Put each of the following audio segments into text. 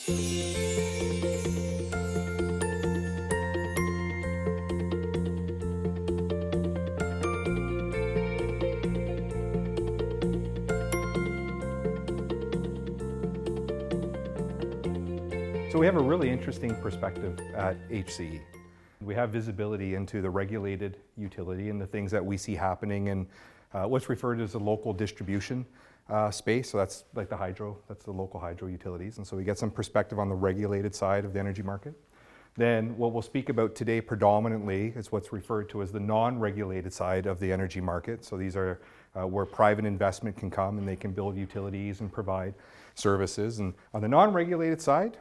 So we have a really interesting perspective at HCE. We have visibility into the regulated utility and the things that we see happening in what's referred to as the local distribution space. So that's like the hydro, that's the local hydro utilities. And so we get some perspective on the regulated side of the energy market. Then what we'll speak about today predominantly is what's referred to as the non-regulated side of the energy market. So these are where private investment can come and they can build utilities and provide services. And on the non-regulated side,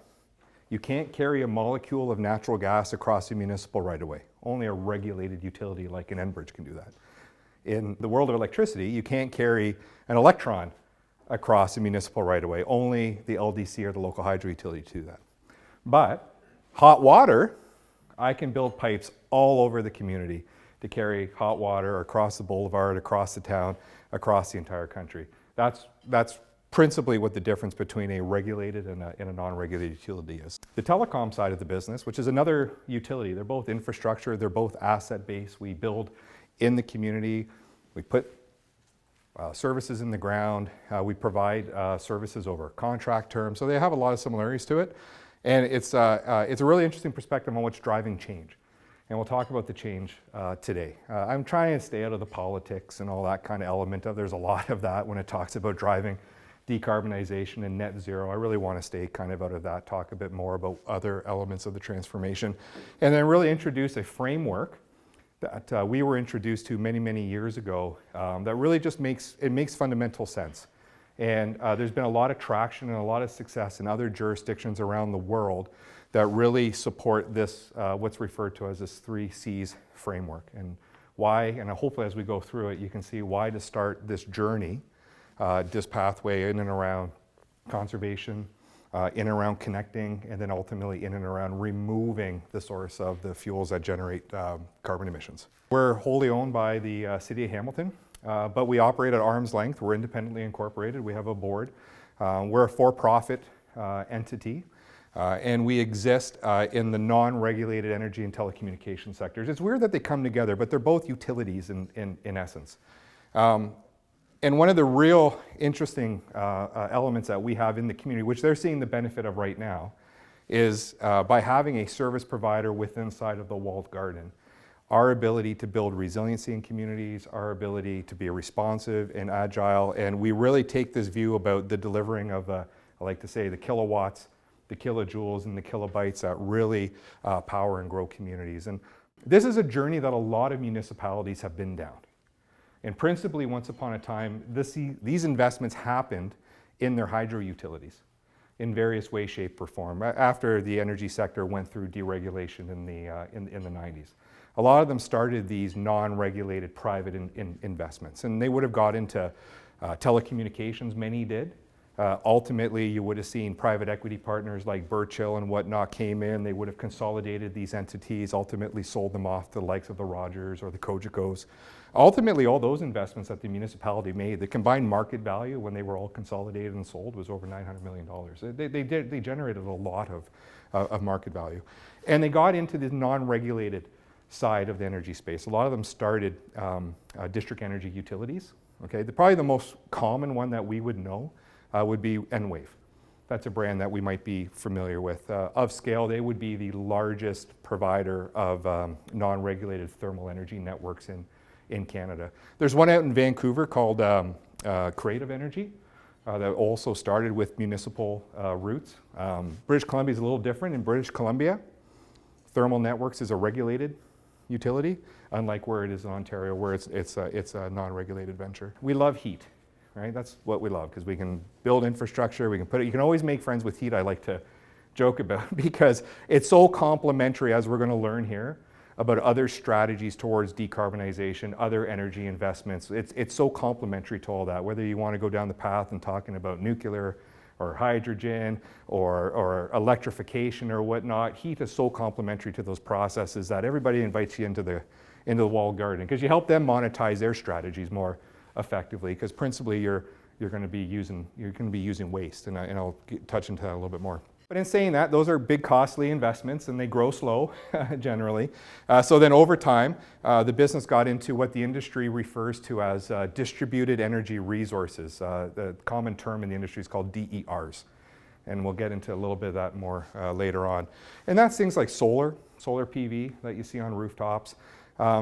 you can't carry a molecule of natural gas across a municipal right-of-way. Only a regulated utility like an Enbridge can do that. In the world of electricity, you can't carry an electron across a municipal right-of-way. Only the LDC or the local hydro utility to do that. But hot water, I can build pipes all over the community to carry hot water across the boulevard, across the town, across the entire country. That's principally what the difference between a regulated and a non-regulated utility is. The telecom side of the business, which is another utility, they're both infrastructure, they're both asset-based. We build in the community, we put services in the ground, we provide services over contract terms, so they have a lot of similarities to it. And it's a really interesting perspective on what's driving change. And we'll talk about the change today. I'm trying to stay out of the politics and all that kind of element of, there's a lot of that when it talks about driving decarbonization and net zero. I really want to stay kind of out of that, talk a bit more about other elements of the transformation, and then really introduce a framework that we were introduced to many, many years ago that really just makes fundamental sense. And there's been a lot of traction and a lot of success in other jurisdictions around the world that really support this, what's referred to as this 3 C's framework. And why, and hopefully as we go through it, you can see why to start this journey, this pathway in and around conservation, in and around connecting, and then ultimately in and around removing the source of the fuels that generate carbon emissions. We're wholly owned by the City of Hamilton, but we operate at arm's length. We're independently incorporated. We have a board. We're a for-profit entity, and we exist in the non-regulated energy and telecommunications sectors. It's weird that they come together, but they're both utilities in essence. And one of the real interesting elements that we have in the community, which they're seeing the benefit of right now, is by having a service provider within inside of the walled garden, our ability to build resiliency in communities, our ability to be responsive and agile, and we really take this view about the delivering of, I like to say, the kilowatts, the kilojoules, and the kilobytes that really power and grow communities. And this is a journey that a lot of municipalities have been down. And principally, once upon a time, these investments happened in their hydro utilities in various ways, shape, or form, after the energy sector went through deregulation in the 90s. A lot of them started these non-regulated private investments, and they would have got into telecommunications, many did. Ultimately, you would have seen private equity partners like Birchill and whatnot came in. They would have consolidated these entities, ultimately sold them off to the likes of the Rogers or the Cogicos. Ultimately, all those investments that the municipality made, the combined market value when they were all consolidated and sold was over $900 million. They generated a lot of market value. And they got into the non-regulated side of the energy space. A lot of them started district energy utilities. Okay, probably the most common one that we would know would be Enwave. That's a brand that we might be familiar with. Of scale, they would be the largest provider of non-regulated thermal energy networks in Canada. There's one out in Vancouver called Creative Energy that also started with municipal roots. British Columbia is a little different. In British Columbia, Thermal Networks is a regulated utility, unlike where it is in Ontario, where it's a non-regulated venture. We love heat. Right? That's what we love, because we can build infrastructure, we can put it, you can always make friends with heat, I like to joke about, because it's so complementary, as we're going to learn here, about other strategies towards decarbonization, other energy investments. It's so complementary to all that, whether you want to go down the path and talking about nuclear or hydrogen or electrification or whatnot. Heat is so complementary to those processes that everybody invites you into the walled garden, because you help them monetize their strategies more effectively, because principally you're going to be using waste, and I'll touch into that a little bit more. But in saying that, those are big costly investments and they grow slow generally. So then over time, the business got into what the industry refers to as distributed energy resources. The common term in the industry is called DERs. And we'll get into a little bit of that more later on. And that's things like solar PV that you see on rooftops.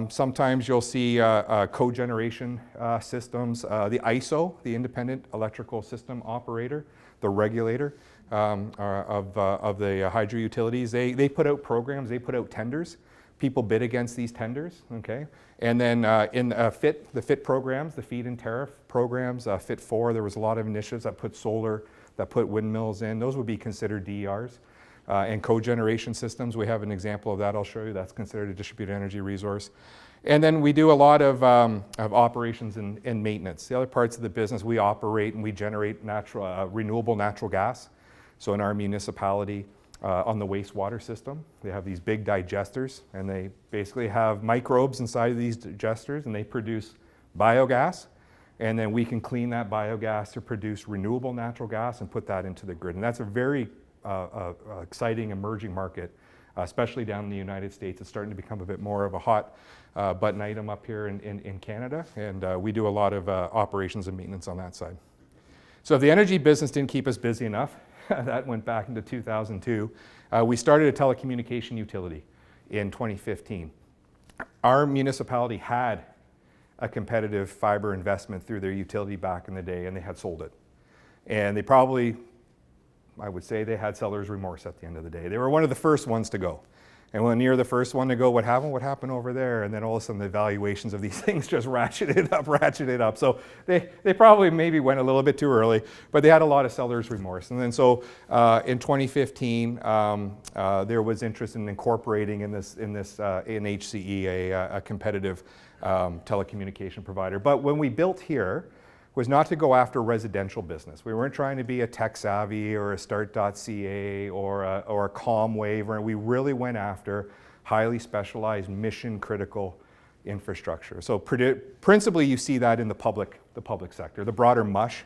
Sometimes you'll see cogeneration systems, the ISO, the Independent Electrical System Operator, the regulator of the hydro utilities. They put out programs, they put out tenders. People bid against these tenders, okay? And then in the FIT programs, the feed-in tariff programs, FIT 4, there was a lot of initiatives that put solar, that put windmills in. Those would be considered DERs. And cogeneration systems, we have an example of that I'll show you. That's considered a distributed energy resource. And then we do a lot of operations and maintenance. The other parts of the business, we operate and we generate renewable natural gas. So in our municipality, on the wastewater system, they have these big digesters, and they basically have microbes inside of these digesters, and they produce biogas. And then we can clean that biogas to produce renewable natural gas and put that into the grid. And that's a very exciting emerging market, especially down in the United States. It's starting to become a bit more of a hot button item up here in Canada. And we do a lot of operations and maintenance on that side. So if the energy business didn't keep us busy enough, that went back into 2002. We started a telecommunication utility in 2015. Our municipality had a competitive fiber investment through their utility back in the day, and they had sold it. And they probably, I would say, they had seller's remorse at the end of the day. They were one of the first ones to go. And when you're the first one to go, what happened? What happened over there? And then all of a sudden the valuations of these things just ratcheted up. So they probably maybe went a little bit too early, but they had a lot of seller's remorse. And then so in 2015, there was interest in incorporating in HCE, a competitive telecommunication provider. But when we built here, was not to go after residential business. We weren't trying to be a Tech Savvy or a Start.ca or a ComWave, or we really went after highly specialized mission critical infrastructure. So principally you see that in the public sector, the broader MUSH,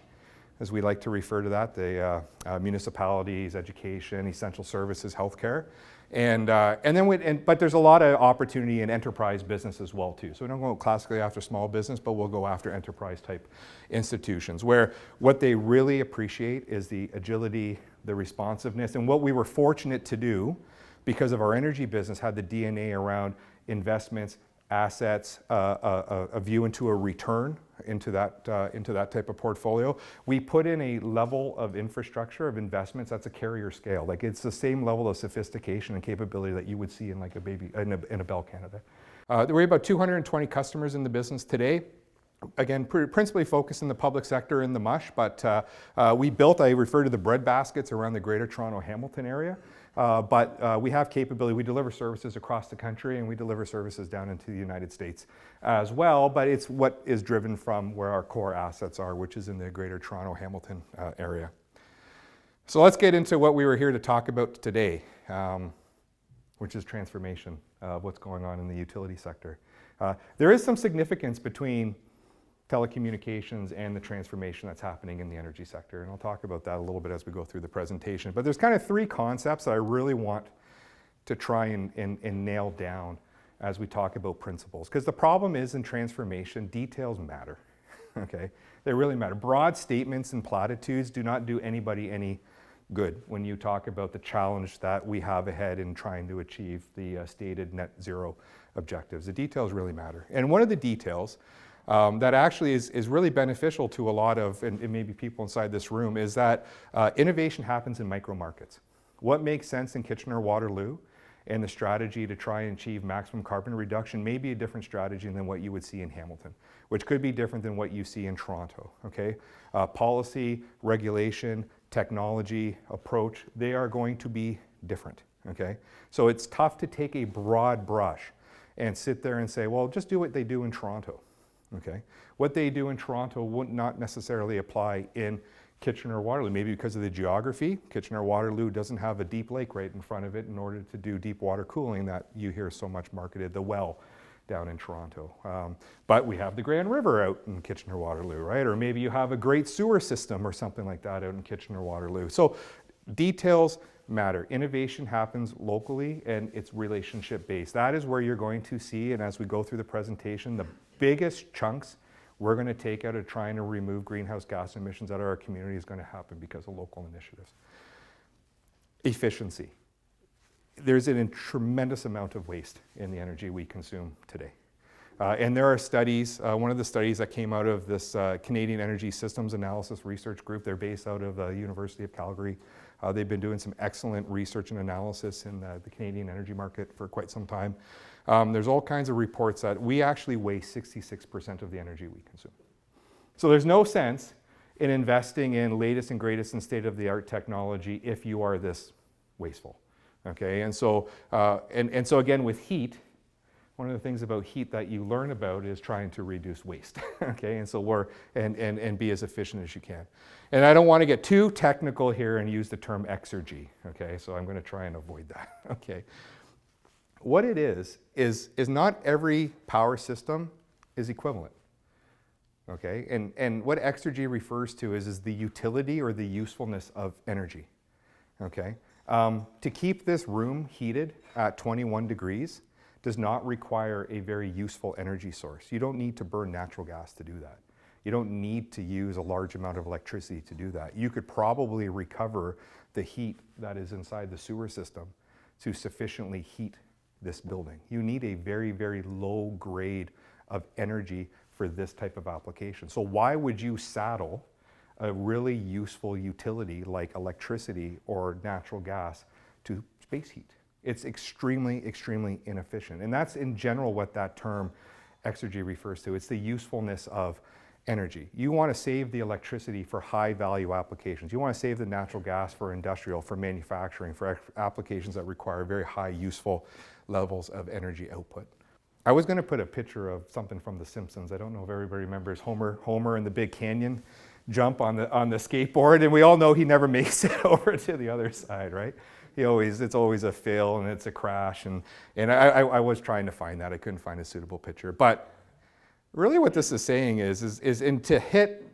as we like to refer to that, the municipalities, education, essential services, healthcare. But there's a lot of opportunity in enterprise business as well too. So we don't go classically after small business, but we'll go after enterprise type institutions where what they really appreciate is the agility, the responsiveness, and what we were fortunate to do because of our energy business had the DNA around investments, assets, a view into a return into that type of portfolio. We put in a level of infrastructure of investments that's a carrier scale. Like it's the same level of sophistication and capability that you would see in like a Bell Canada. There were about 220 customers in the business today. Again, principally focused in the public sector in the MUSH, but we built, I refer to the bread baskets around the Greater Toronto Hamilton area. But we have capability. We deliver services across the country and we deliver services down into the United States as well, but it's what is driven from where our core assets are, which is in the Greater Toronto Hamilton area. So let's get into what we were here to talk about today, which is transformation of what's going on in the utility sector. There is some significance between telecommunications and the transformation that's happening in the energy sector. And I'll talk about that a little bit as we go through the presentation. But there's kind of three concepts that I really want to try and nail down as we talk about principles. Because the problem is in transformation, details matter, okay? They really matter. Broad statements and platitudes do not do anybody any good when you talk about the challenge that we have ahead in trying to achieve the stated net zero objectives. The details really matter. And one of the details that actually is really beneficial to a lot of, and maybe people inside this room, is that innovation happens in micro markets. What makes sense in Kitchener-Waterloo and the strategy to try and achieve maximum carbon reduction may be a different strategy than what you would see in Hamilton, which could be different than what you see in Toronto, okay? Policy, regulation, technology, approach, they are going to be different, okay? So it's tough to take a broad brush and sit there and say, well, just do what they do in Toronto. Okay, what they do in Toronto would not necessarily apply in Kitchener-Waterloo, maybe because of the geography. Kitchener-Waterloo doesn't have a deep lake right in front of it in order to do deep water cooling that you hear so much marketed, the well down in Toronto. But we have the Grand River out in Kitchener-Waterloo, right? Or maybe you have a great sewer system or something like that out in Kitchener-Waterloo. So details matter. Innovation happens locally and it's relationship based. That is where you're going to see, and as we go through the presentation, the biggest chunks we're going to take out of trying to remove greenhouse gas emissions out of our community is going to happen because of local initiatives. Efficiency. There's a tremendous amount of waste in the energy we consume today. And there are studies, one of the studies that came out of this Canadian Energy Systems Analysis Research Group, they're based out of the University of Calgary. They've been doing some excellent research and analysis in the Canadian energy market for quite some time. There's all kinds of reports that we actually waste 66% of the energy we consume. So there's no sense in investing in latest and greatest and state-of-the-art technology if you are this wasteful. Okay, and so so again with heat, one of the things about heat that you learn about is trying to reduce waste. Okay, and so and be as efficient as you can. And I don't want to get too technical here and use the term exergy. Okay, so I'm going to try and avoid that. Okay, what it is not every power system is equivalent. Okay, and what exergy refers to is the utility or the usefulness of energy. Okay. To keep this room heated at 21 degrees does not require a very useful energy source. You don't need to burn natural gas to do that. You don't need to use a large amount of electricity to do that. You could probably recover the heat that is inside the sewer system to sufficiently heat this building. You need a very, very low grade of energy for this type of application. So why would you saddle a really useful utility like electricity or natural gas to space heat? It's extremely, extremely inefficient. And that's in general what that term exergy refers to. It's the usefulness of energy. You want to save the electricity for high value applications. You want to save the natural gas for industrial, for manufacturing, for applications that require very high useful levels of energy output. I was going to put a picture of something from The Simpsons. I don't know if everybody remembers Homer in the Big Canyon jump on the skateboard, and we all know he never makes it over to the other side, right? It's always a fail and it's a crash, and I was trying to find that. I couldn't find a suitable picture. But really what this is saying is to hit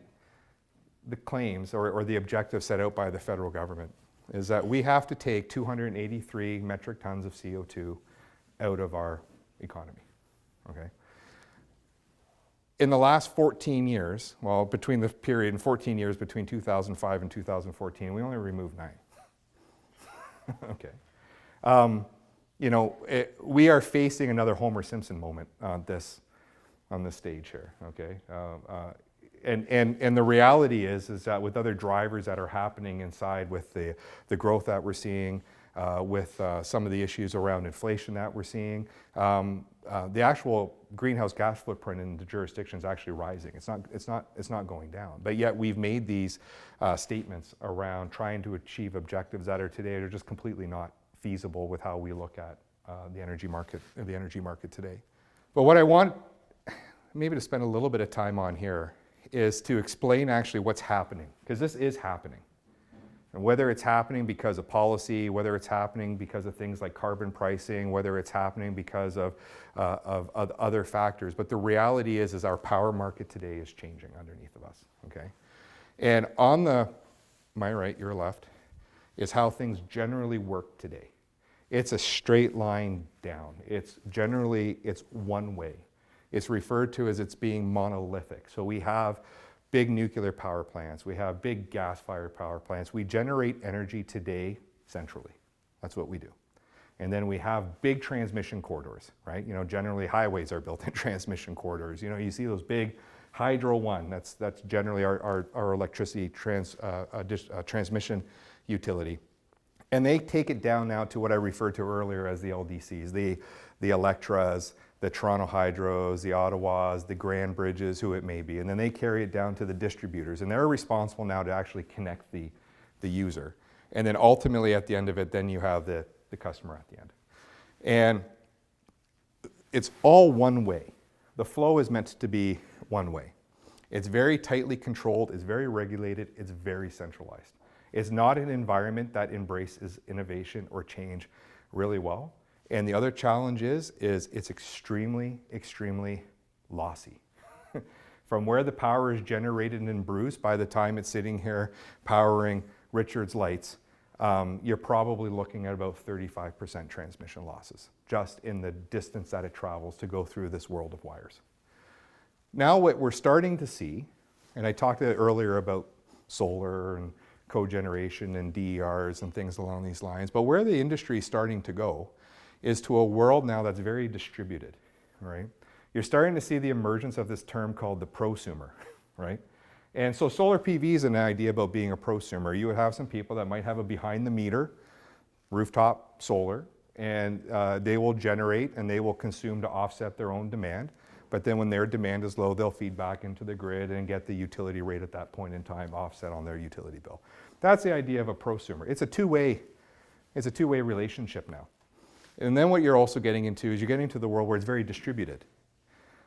the claims or the objective set out by the federal government is that we have to take 283 metric tons of CO2 out of our economy, okay? In the last 14 years, well, between the period in 14 years between 2005 and 2014, we only removed 9. Okay. We are facing another Homer Simpson moment on this stage here, okay? And the reality is that with other drivers that are happening inside with the growth that we're seeing, with some of the issues around inflation that we're seeing, the actual greenhouse gas footprint in the jurisdiction is actually rising. It's not going down. But yet we've made these statements around trying to achieve objectives that are today are just completely not feasible with how we look at the energy market today. But what I want maybe to spend a little bit of time on here is to explain actually what's happening, because this is happening. And whether it's happening because of policy, whether it's happening because of things like carbon pricing, whether it's happening because of other factors, but the reality is our power market today is changing underneath of us, okay? And on my right, your left, is how things generally work today. It's a straight line down. It's one way. It's referred to as it's being monolithic. So we have big nuclear power plants. We have big gas-fired power plants. We generate energy today centrally. That's what we do. And then we have big transmission corridors, right? Generally highways are built in transmission corridors. You see those big Hydro One, that's generally our electricity transmission utility. And they take it down now to what I referred to earlier as the LDCs, the Electras, the Toronto Hydros, the Ottawas, the Grand Bridges, who it may be. And then they carry it down to the distributors. And they're responsible now to actually connect the user. And then ultimately at the end of it, then you have the customer at the end. And it's all one way. The flow is meant to be one way. It's very tightly controlled, it's very regulated, it's very centralized. It's not an environment that embraces innovation or change really well. And the other challenge is it's extremely, extremely lossy. From where the power is generated in Bruce, by the time it's sitting here powering Richard's lights, you're probably looking at about 35% transmission losses, just in the distance that it travels to go through this world of wires. Now what we're starting to see, and I talked earlier about solar and cogeneration and DERs and things along these lines, but where the industry is starting to go is to a world now that's very distributed, right? You're starting to see the emergence of this term called the prosumer, right? And so solar PV is an idea about being a prosumer. You would have some people that might have a behind the meter rooftop solar, and they will generate and they will consume to offset their own demand. But then when their demand is low, they'll feed back into the grid and get the utility rate at that point in time offset on their utility bill. That's the idea of a prosumer. It's a two-way relationship now. And then what you're also getting into is you're getting to the world where it's very distributed.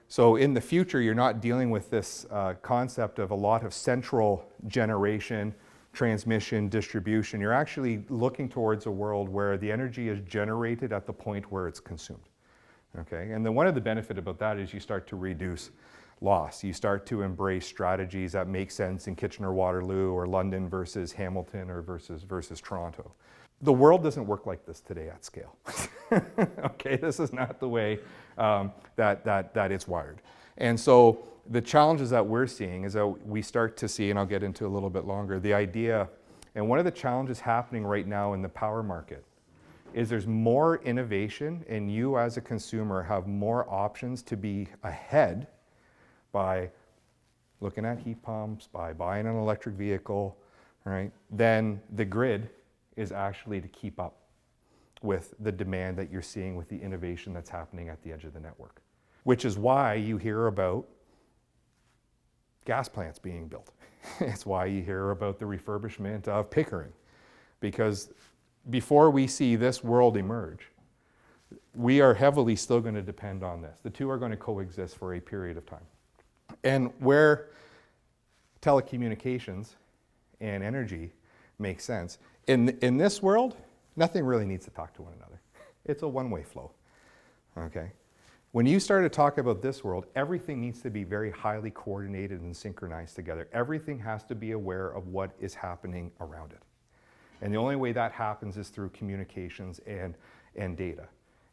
So in the future, you're not dealing with this concept of a lot of central generation, transmission, distribution. You're actually looking towards a world where the energy is generated at the point where it's consumed. Okay, and then one of the benefits about that is you start to reduce loss. You start to embrace strategies that make sense in Kitchener-Waterloo or London versus Hamilton or versus Toronto. The world doesn't work like this today at scale. Okay, this is not the way that it's wired. And so the challenges that we're seeing is that we start to see, and I'll get into a little bit longer, the idea, and one of the challenges happening right now in the power market is there's more innovation, and you as a consumer have more options to be ahead by looking at heat pumps, by buying an electric vehicle, right? Then the grid is actually to keep up with the demand that you're seeing with the innovation that's happening at the edge of the network. Which is why you hear about gas plants being built. It's why you hear about the refurbishment of Pickering. Because before we see this world emerge, we are heavily still going to depend on this. The two are going to coexist for a period of time. And where telecommunications and energy make sense, in this world, nothing really needs to talk to one another. It's a one-way flow, okay? When you start to talk about this world, everything needs to be very highly coordinated and synchronized together. Everything has to be aware of what is happening around it. And the only way that happens is through communications and data.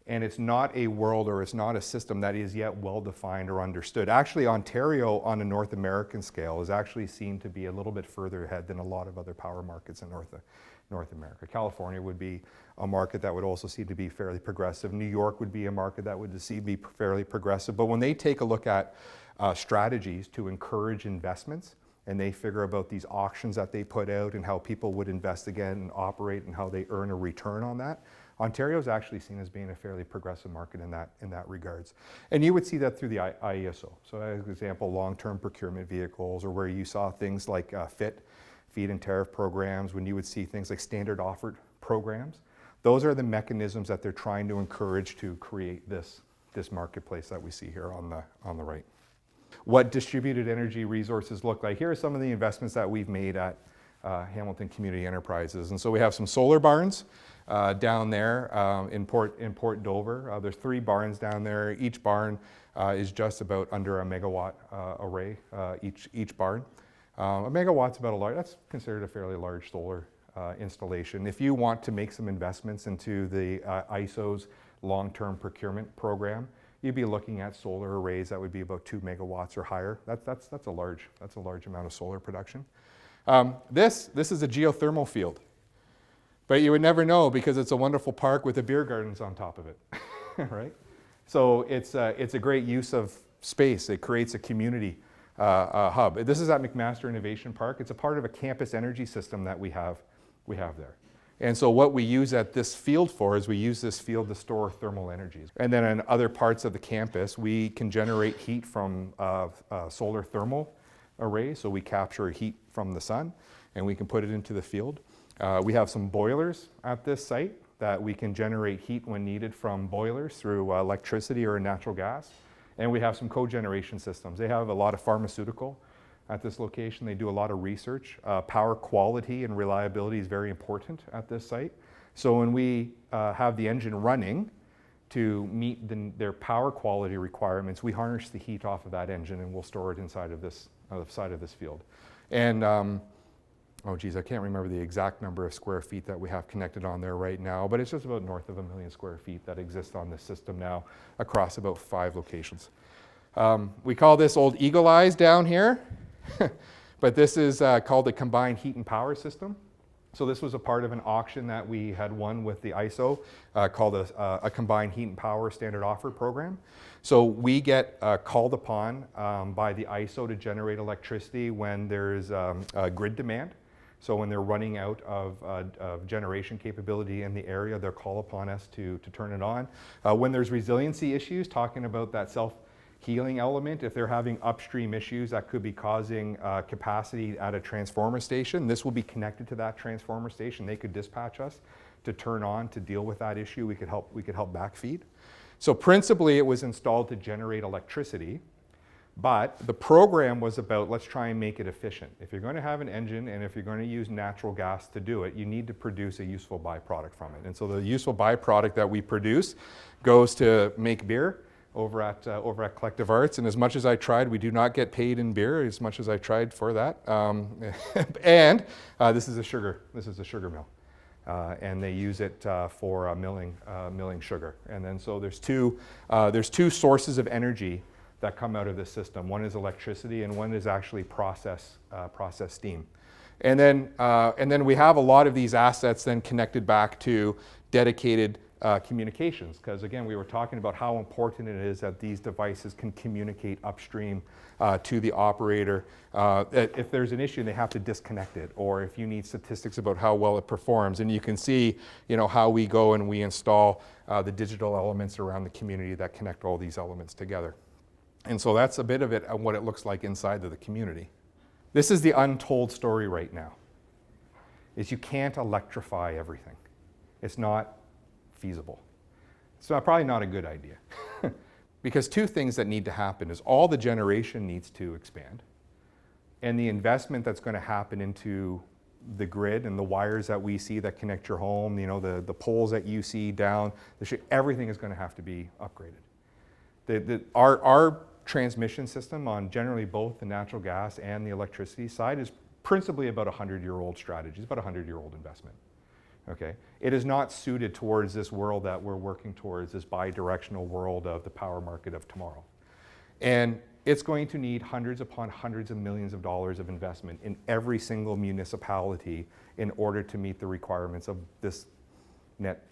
And it's not a world or it's not a system that is yet well-defined or understood. Actually, Ontario on a North American scale is actually seen to be a little bit further ahead than a lot of other power markets in North America. California would be a market that would also seem to be fairly progressive. New York would be a market that would be fairly progressive. But when they take a look at strategies to encourage investments, and they figure about these auctions that they put out and how people would invest again and operate and how they earn a return on that, Ontario is actually seen as being a fairly progressive market in that regards. And you would see that through the IESO. So as an example, long-term procurement vehicles, or where you saw things like feed and tariff programs, when you would see things like standard offered programs. Those are the mechanisms that they're trying to encourage to create this marketplace that we see here on the right. What distributed energy resources look like. Here are some of the investments that we've made at Hamilton Community Enterprises. And so we have some solar barns down there in Port Dover. There's 3 barns down there. Each barn is just about under a megawatt array, each barn. A megawatt's that's considered a fairly large solar installation. If you want to make some investments into the ISO's long-term procurement program, you'd be looking at solar arrays that would be about 2 megawatts or higher. That's a large amount of solar production. This is a geothermal field, but you would never know because it's a wonderful park with the beer gardens on top of it, right? So it's a great use of space. It creates a community hub. This is at McMaster Innovation Park. It's a part of a campus energy system that we have there. And so what we use at this field for is we use this field to store thermal energies. And then in other parts of the campus, we can generate heat from solar thermal arrays. So we capture heat from the sun and we can put it into the field. We have some boilers at this site that we can generate heat when needed from boilers through electricity or natural gas. And we have some cogeneration systems. They have a lot of pharmaceutical at this location. They do a lot of research. Power quality and reliability is very important at this site. So when we have the engine running to meet their power quality requirements, we harness the heat off of that engine and we'll store it inside of this field. And oh geez, I can't remember the exact number of square feet that we have connected on there right now, but it's just about north of 1 million square feet that exist on this system now across about 5 locations. We call this Old Eagle Eyes down here, but this is called the Combined Heat and Power System. So this was a part of an auction that we had won with the ISO called a Combined Heat and Power Standard Offer Program. So we get called upon by the ISO to generate electricity when there's a grid demand. So when they're running out of generation capability in the area, they'll call upon us to turn it on. When there's resiliency issues, talking about that self-healing element, if they're having upstream issues that could be causing capacity at a transformer station, this will be connected to that transformer station. They could dispatch us to turn on to deal with that issue. We could help backfeed. So principally it was installed to generate electricity. But the program was about, let's try and make it efficient. If you're going to have an engine and if you're going to use natural gas to do it, you need to produce a useful byproduct from it. And so the useful byproduct that we produce goes to make beer over at Collective Arts. And as much as I tried, we do not get paid in beer, as much as I tried for that. And this is a sugar mill. And they use it for milling sugar. And then so there's two sources of energy that come out of this system. One is electricity and one is actually process steam. And then we have a lot of these assets then connected back to dedicated communications, because again, we were talking about how important it is that these devices can communicate upstream to the operator. If there's an issue, they have to disconnect it, or if you need statistics about how well it performs. And you can see, how we go and we install the digital elements around the community that connect all these elements together. And so that's a bit of it, what it looks like inside of the community. This is the untold story right now, is you can't electrify everything. It's not feasible. It's probably not a good idea. Because two things that need to happen is all the generation needs to expand, and the investment that's going to happen into the grid and the wires that we see that connect your home, the poles that you see down, everything is going to have to be upgraded. Our transmission system on generally both the natural gas and the electricity side is principally about a 100-year-old strategy. It's about a 100-year-old investment. Okay? It is not suited towards this world that we're working towards, this bi-directional world of the power market of tomorrow. And it's going to need hundreds upon hundreds of millions of dollars of investment in every single municipality in order to meet the requirements of this net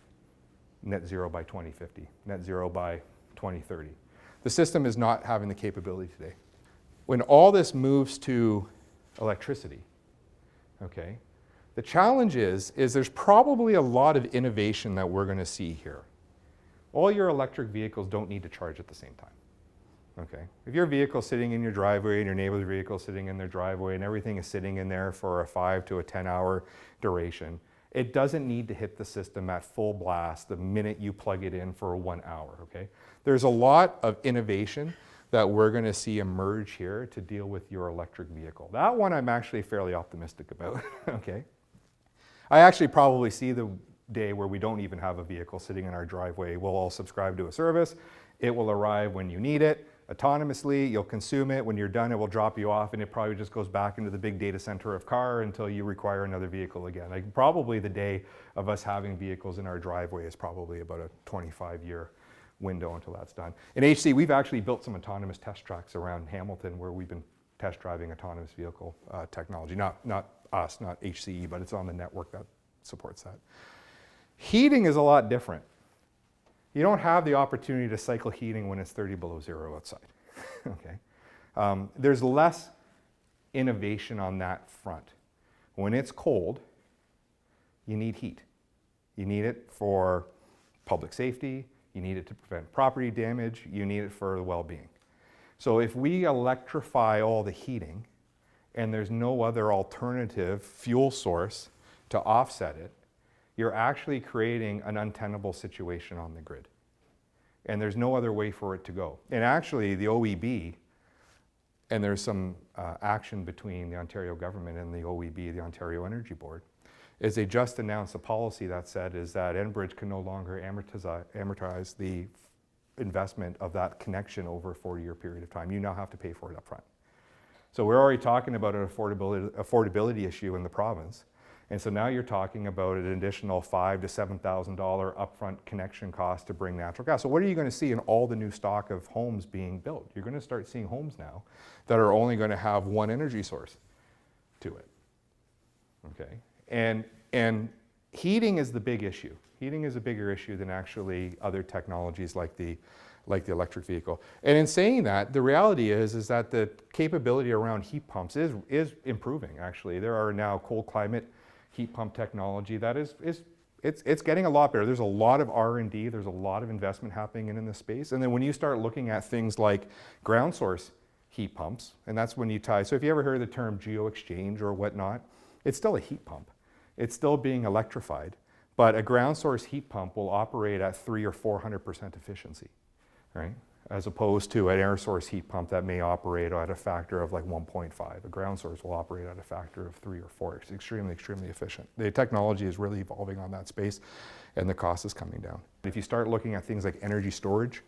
zero by 2050, net zero by 2030. The system is not having the capability today. When all this moves to electricity, okay, the challenge is there's probably a lot of innovation that we're going to see here. All your electric vehicles don't need to charge at the same time. Okay? If your vehicle's sitting in your driveway and your neighbor's vehicle is sitting in their driveway and everything is sitting in there for a 5 to a 10-hour duration, it doesn't need to hit the system at full blast the minute you plug it in for 1 hour, okay? There's a lot of innovation that we're going to see emerge here to deal with your electric vehicle. That one I'm actually fairly optimistic about, okay? I actually probably see the day where we don't even have a vehicle sitting in our driveway. We'll all subscribe to a service. It will arrive when you need it, autonomously. You'll consume it. When you're done, it will drop you off, and it probably just goes back into the big data center of car until you require another vehicle again. Like, probably the day of us having vehicles in our driveway is probably about a 25-year window until that's done. In HCE, we've actually built some autonomous test tracks around Hamilton where we've been test driving autonomous vehicle technology. Not us, not HCE, but it's on the network that supports that. Heating is a lot different. You don't have the opportunity to cycle heating when it's 30 below zero outside, okay? There's less innovation on that front. When it's cold, you need heat. You need it for public safety, you need it to prevent property damage, you need it for the well-being. So if we electrify all the heating and there's no other alternative fuel source to offset it, you're actually creating an untenable situation on the grid. And there's no other way for it to go. And actually the OEB, and there's some action between the Ontario government and the OEB, the Ontario Energy Board, is they just announced a policy that said is that Enbridge can no longer amortize the investment of that connection over a 40-year period of time. You now have to pay for it up front. So we're already talking about an affordability issue in the province. And so now you're talking about an additional $5,000 to $7,000 upfront connection cost to bring natural gas. So what are you going to see in all the new stock of homes being built? You're going to start seeing homes now that are only going to have one energy source to it. Okay, and heating is the big issue. Heating is a bigger issue than actually other technologies like the electric vehicle. And in saying that, the reality is that the capability around heat pumps is improving. Actually, there are now cold climate heat pump technology that it's getting a lot better. There's a lot of R&D. There's a lot of investment happening in this space. And then when you start looking at things like ground source heat pumps, and that's when you tie. So if you ever heard the term geo-exchange or whatnot, it's still a heat pump. It's still being electrified, but a ground source heat pump will operate at 300 or 400% efficiency, right? As opposed to an air source heat pump that may operate at a factor of like 1.5. A ground source will operate at a factor of 3 or 4. It's extremely, extremely efficient. The technology is really evolving on that space, and the cost is coming down. If you start looking at things like energy storage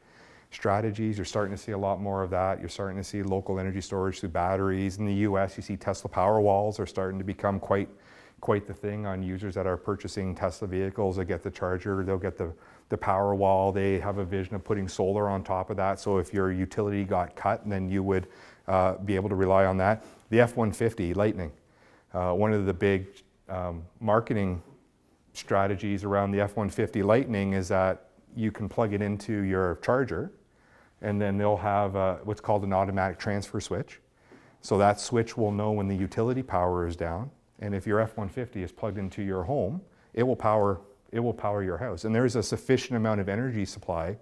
strategies, you're starting to see a lot more of that. You're starting to see local energy storage through batteries. In the US, you see Tesla power walls are starting to become quite the thing on users that are purchasing Tesla vehicles. They get the charger, they'll get the power wall. They have a vision of putting solar on top of that. So if your utility got cut, then you would be able to rely on that. The F-150 Lightning, one of the big marketing strategies around the F-150 Lightning is that you can plug it into your charger, and then they'll have what's called an automatic transfer switch. So that switch will know when the utility power is down. And if your F-150 is plugged into your home, it will power your house. And there's a sufficient amount of energy supply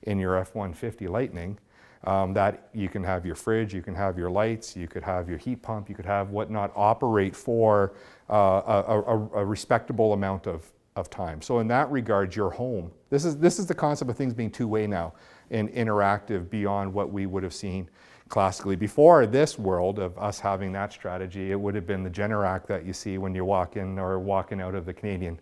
in your F-150 Lightning that you can have your fridge, you can have your lights, you could have your heat pump, you could have whatnot operate for a respectable amount of time. So in that regard, your home, this is the concept of things being two-way now and interactive beyond what we would have seen classically. Before this world of us having that strategy, it would have been the Generac that you see when you walk in or walking out of the Canadian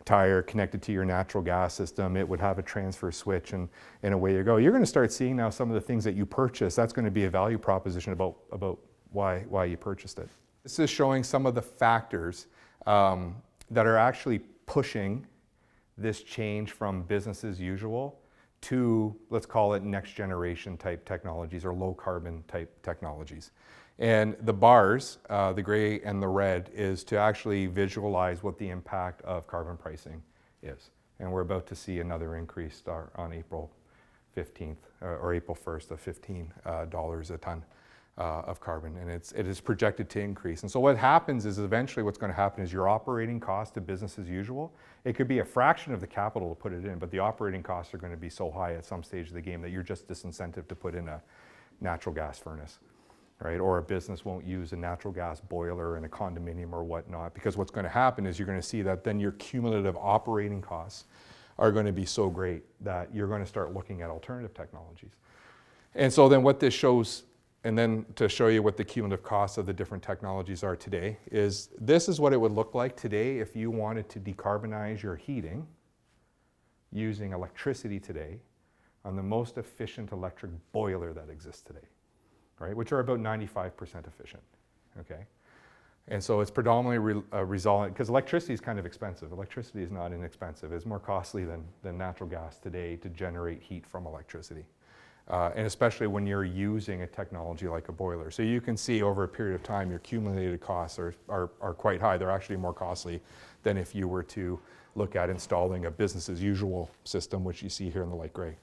Tire connected to your natural gas system. It would have a transfer switch, and away you go. You're going to start seeing now some of the things that you purchase. That's going to be a value proposition about why you purchased it. This is showing some of the factors that are actually pushing this change from business as usual to, let's call it, next generation type technologies or low carbon type technologies. And the bars, the gray and the red, is to actually visualize what the impact of carbon pricing is. And we're about to see another increase start on April 15th or April 1st of $15 a ton of carbon, and it is projected to increase. And so what happens is eventually what's going to happen is your operating cost of business as usual, it could be a fraction of the capital to put it in, but the operating costs are going to be so high at some stage of the game that you're just disincentive to put in a natural gas furnace, right? Or a business won't use a natural gas boiler in a condominium or whatnot, because what's going to happen is you're going to see that then your cumulative operating costs are going to be so great that you're going to start looking at alternative technologies. And so then what this shows, and then to show you what the cumulative costs of the different technologies are today, is this is what it would look like today if you wanted to decarbonize your heating using electricity today on the most efficient electric boiler that exists today, right? Which are about 95% efficient, okay? And so it's predominantly resultant, because electricity is kind of expensive. Electricity is not inexpensive. It's more costly than natural gas today to generate heat from electricity. And especially when you're using a technology like a boiler. So you can see over a period of time, your cumulative costs are quite high. They're actually more costly than if you were to look at installing a business as usual system, which you see here in the light gray.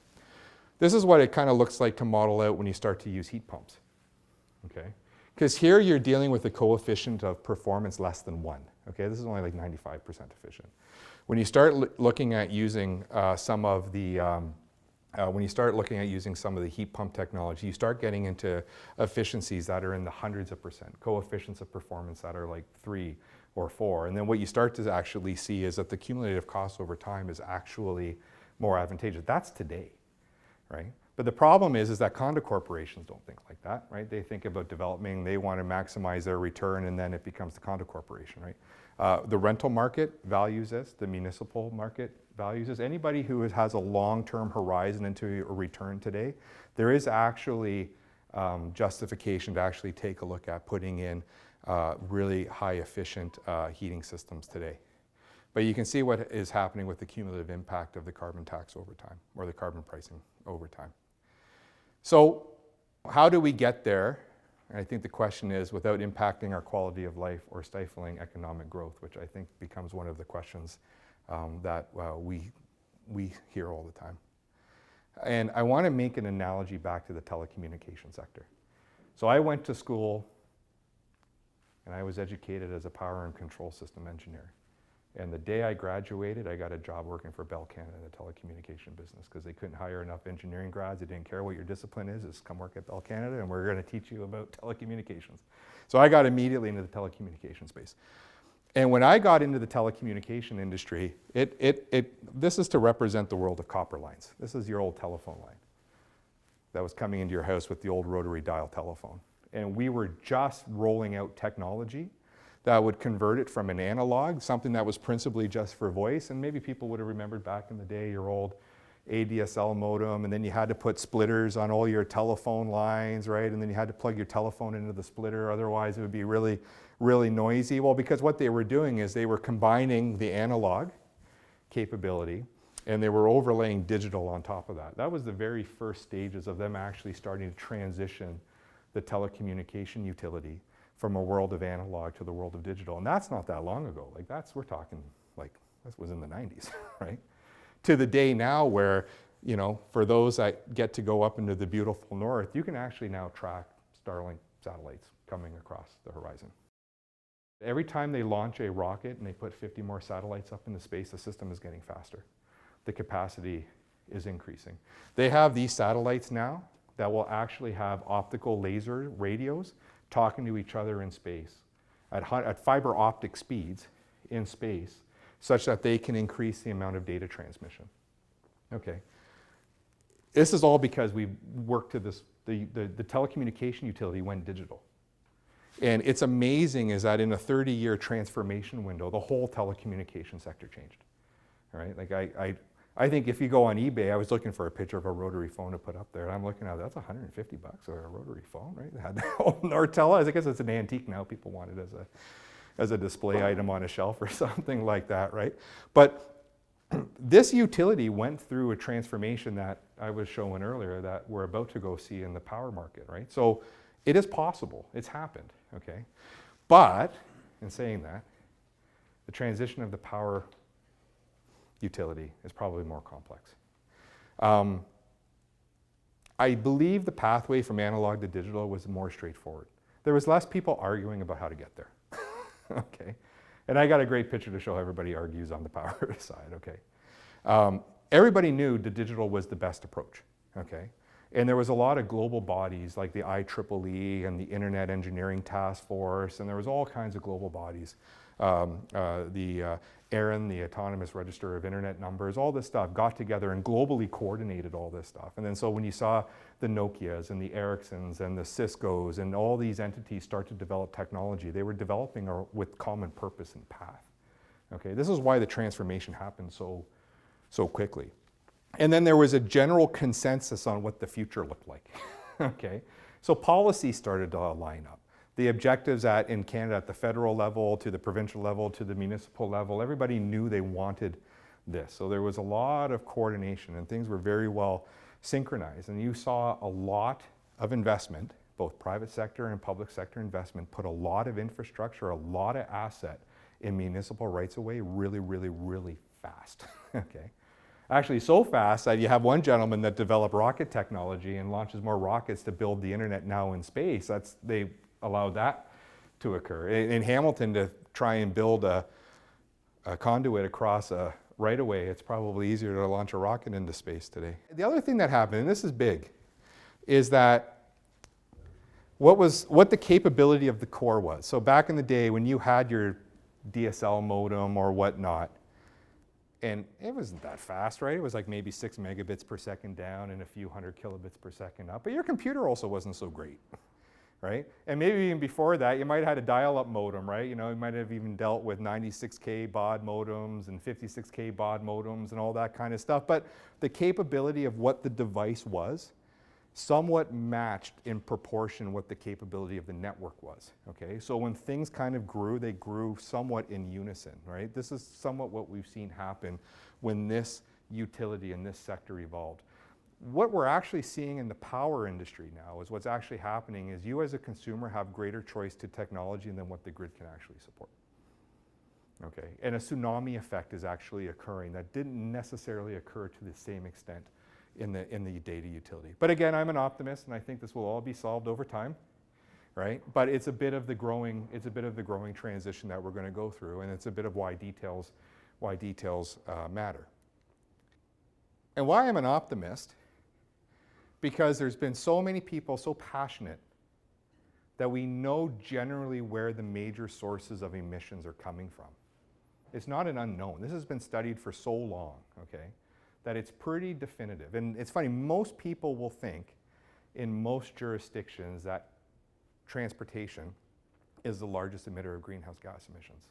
This is what it kind of looks like to model out when you start to use heat pumps, okay? Because here you're dealing with a coefficient of performance less than 1, okay? This is only like 95% efficient. When you start looking at using some of the heat pump technology, you start getting into efficiencies that are in the hundreds of percent, coefficients of performance that are like 3 or 4. And then what you start to actually see is that the cumulative cost over time is actually more advantageous. That's today, right? But the problem is that condo corporations don't think like that, right? They think about developing, they want to maximize their return, and then it becomes the condo corporation, right? The rental market values this, the municipal market values this. Anybody who has a long-term horizon into a return today, there is actually justification to actually take a look at putting in really high efficient heating systems today. But you can see what is happening with the cumulative impact of the carbon tax over time, or the carbon pricing over time. So how do we get there? And I think the question is, without impacting our quality of life or stifling economic growth, which I think becomes one of the questions that we hear all the time. And I want to make an analogy back to the telecommunication sector. So I went to school and I was educated as a power and control system engineer. And the day I graduated, I got a job working for Bell Canada in the telecommunication business because they couldn't hire enough engineering grads. They didn't care what your discipline is, just come work at Bell Canada and we're going to teach you about telecommunications. So I got immediately into the telecommunication space. And when I got into the telecommunication industry, this is to represent the world of copper lines. This is your old telephone line that was coming into your house with the old rotary dial telephone. And we were just rolling out technology that would convert it from an analog, something that was principally just for voice, and maybe people would have remembered back in the day your old ADSL modem, and then you had to put splitters on all your telephone lines, right? And then you had to plug your telephone into the splitter, otherwise it would be really, really noisy. Well, because what they were doing is they were combining the analog capability and they were overlaying digital on top of that. That was the very first stages of them actually starting to transition the telecommunication utility from a world of analog to the world of digital. And that's not that long ago. Like we're talking like, that was in the 90s, right? To the day now where, you know, for those that get to go up into the beautiful north, you can actually now track Starlink satellites coming across the horizon. Every time they launch a rocket and they put 50 more satellites up into space, the system is getting faster. The capacity is increasing. They have these satellites now that will actually have optical laser radios talking to each other in space at fiber optic speeds in space, such that they can increase the amount of data transmission. Okay. This is all because we worked to this, the telecommunication utility went digital. And it's amazing is that in a 30-year transformation window, the whole telecommunication sector changed. All right? Like I think if you go on eBay, I was looking for a picture of a rotary phone to put up there, and I'm looking at that's $150 for a rotary phone, right? It had the old Nortel. I guess it's an antique now. People want it as a display item on a shelf or something like that, right? But this utility went through a transformation that I was showing earlier that we're about to go see in the power market, right? So it is possible. It's happened, okay? But in saying that, the transition of the power utility is probably more complex. I believe the pathway from analog to digital was more straightforward. There was less people arguing about how to get there. Okay, and I got a great picture to show how everybody argues on the power side. Okay, everybody knew the digital was the best approach. Okay, and there was a lot of global bodies like the IEEE and the Internet Engineering Task Force, and there was all kinds of global bodies. The ARIN, the Autonomous Register of Internet Numbers, all this stuff got together and globally coordinated all this stuff. And then so when you saw the Nokias and the Ericssons and the Ciscos and all these entities start to develop technology, they were developing with common purpose and path. Okay, this is why the transformation happened so quickly. And then there was a general consensus on what the future looked like. Okay, so policy started to line up. The objectives in Canada at the federal level, to the provincial level, to the municipal level, everybody knew they wanted this. So there was a lot of coordination and things were very well synchronized. And you saw a lot of investment, both private sector and public sector investment, put a lot of infrastructure, a lot of asset in municipal rights of way really, really, really fast. Okay. Actually so fast that you have one gentleman that developed rocket technology and launches more rockets to build the internet now in space. They allowed that to occur. In Hamilton, to try and build a conduit across a right-of-way, it's probably easier to launch a rocket into space today. The other thing that happened, and this is big, is that what the capability of the core was. So back in the day when you had your DSL modem or whatnot, and it wasn't that fast, right? It was like maybe 6 megabits per second down and a few hundred kilobits per second up, but your computer also wasn't so great. Right? And maybe even before that, you might have had a dial-up modem, right? You know, you might have even dealt with 96K baud modems and 56K baud modems and all that kind of stuff. But the capability of what the device was somewhat matched in proportion what the capability of the network was, okay? So when things kind of grew, they grew somewhat in unison, right? This is somewhat what we've seen happen when this utility in this sector evolved. What we're actually seeing in the power industry now is what's actually happening is you as a consumer have greater choice to technology than what the grid can actually support. Okay, and a tsunami effect is actually occurring that didn't necessarily occur to the same extent in the data utility. But again, I'm an optimist, and I think this will all be solved over time, right? But it's a bit of the growing transition that we're going to go through, and it's a bit of why details matter. And why I'm an optimist, because there's been so many people so passionate that we know generally where the major sources of emissions are coming from. It's not an unknown. This has been studied for so long, okay, that it's pretty definitive. And it's funny, most people will think in most jurisdictions that transportation is the largest emitter of greenhouse gas emissions.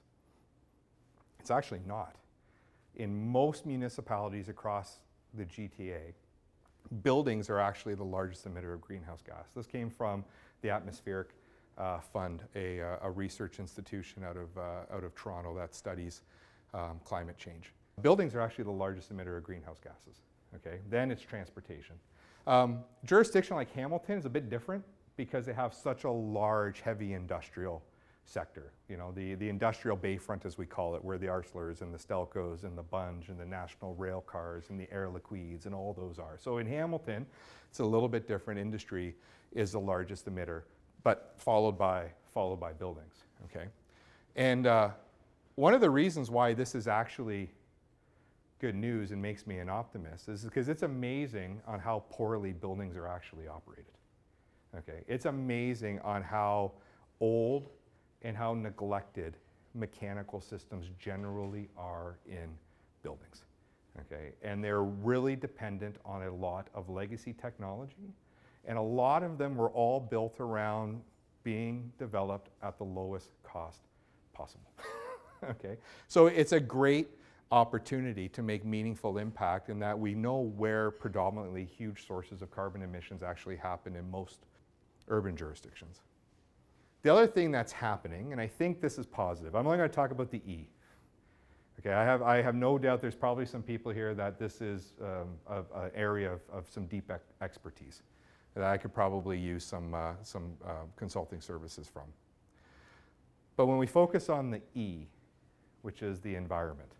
It's actually not. In most municipalities across the GTA, buildings are actually the largest emitter of greenhouse gas. This came from the Atmospheric Fund, a research institution out of Toronto that studies climate change. Buildings are actually the largest emitter of greenhouse gases, okay? Then it's transportation. Jurisdiction like Hamilton is a bit different because they have such a large, heavy industrial sector. You know, the industrial bayfront, as we call it, where the Arcelors and the Stelcos and the Bunge and the National Rail Cars and the Air Liquides and all those are. So in Hamilton, it's a little bit different. Industry is the largest emitter, but followed by buildings, okay? And one of the reasons why this is actually good news and makes me an optimist is because it's amazing on how poorly buildings are actually operated, okay? It's amazing on how old and how neglected mechanical systems generally are in buildings, okay? And they're really dependent on a lot of legacy technology, and a lot of them were all built around being developed at the lowest cost possible, okay? So it's a great opportunity to make meaningful impact in that we know where predominantly huge sources of carbon emissions actually happen in most urban jurisdictions. The other thing that's happening, and I think this is positive, I'm only going to talk about the E. Okay, I have no doubt there's probably some people here that this is an area of some deep expertise that I could probably use some consulting services from. But when we focus on the E, which is the environment,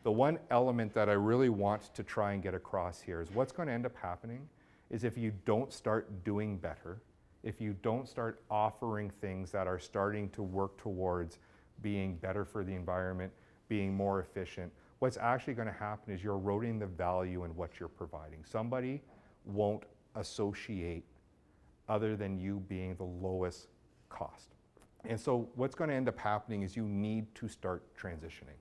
the one element that I really want to try and get across here is what's going to end up happening is if you don't start doing better, if you don't start offering things that are starting to work towards being better for the environment, being more efficient, what's actually going to happen is you're eroding the value in what you're providing. Somebody won't associate other than you being the lowest cost. And so what's going to end up happening is you need to start transitioning.